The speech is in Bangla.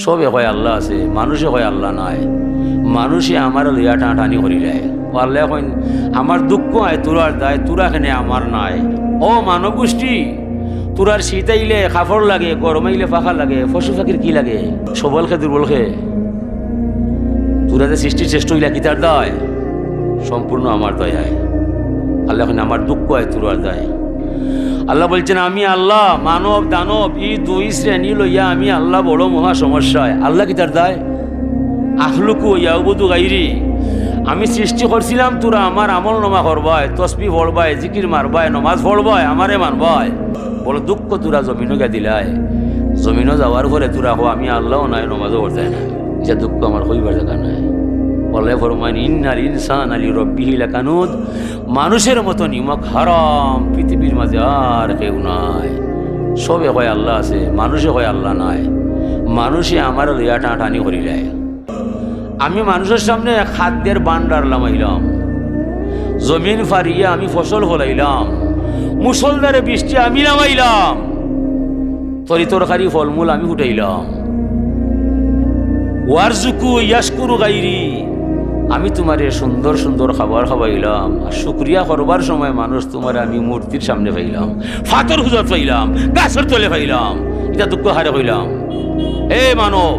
সবে হয় আল্লাহ আছে, মানুষে হয় আল্লাহ নাই। মানুষে আমার লইয়া টানাটানি করি দেয়। ও আল্লাহ এখন আমার দুঃখ হয় তোরার দায়, তোরা এখানে আমার নাই। ও মানব গোষ্ঠী, তোরার শীতাইলে কাপড় লাগে, গরমাইলে পাখা লাগে, পশু পাখির কি লাগে? সবল খে দুর্বল খে তোরা যে সৃষ্টির শ্রেষ্ঠ হইলা কি তার দায়? সম্পূর্ণ আমার দয় হয়। আল্লাহ এখন আমার দুঃখ হয় তোরার দায়। আল্লাহ বলছেন আমি আল্লাহ মানব দানব এই দুই শ্রেণী লইয়া আমি আল্লাহ বড় মহা সমস্যায়। আল্লাহ কি তার দায়? আখলুকু ইয়াউবুদু গাইরি, আমি সৃষ্টি করছিলাম তোরা আমার আমল নামা করবাই, তসবি পড়বাই, জিকির মারবাই, নমাজ পড়বাই, আমারে মানবাই। বড় দুঃখ তোরা জমিনও গা দিলাই। জমিনও যাওয়ার পরে তোরা হো আমি আল্লাহও নাই, নমাজও করতে না। যা দুঃখ আমার হইবার জায়গা নাই। বলে ফরমান ইন্নাল ইনসান আলী রব্বিহি লাকানুদ, মানুষের মতো নিমক হারাম পৃথিবীর মাঝে আর কেউ নাই। সবে হয় আল্লাহ আছে, মানুষে হয় আল্লাহ নাই। মানুষে আমার লইয়া টানাটানি করিলে। আমি মানুষের সামনে খাদ্যের ভান্ডার লামাইলাম, জমিন ফারিয়ে আমি ফসল ফলাইলাম, মুসলধারে বৃষ্টি আমি নামাইলাম, তরি তরকারি ফলমূল আমি ফুটাইলাম। ওয়ারজুকু ইয়াশকুরু গাইরি, আমি তোমারে সুন্দর সুন্দর খাবার খাওয়াইলাম। আর শুক্রিয়া করবার সময় মানুষ তোমার আমি মূর্তির সামনে পাইলাম, ফাতর হুজত পাইলাম, গাছের তলে পাইলাম। এটা দুঃখ হারে হইলাম। হে মানব,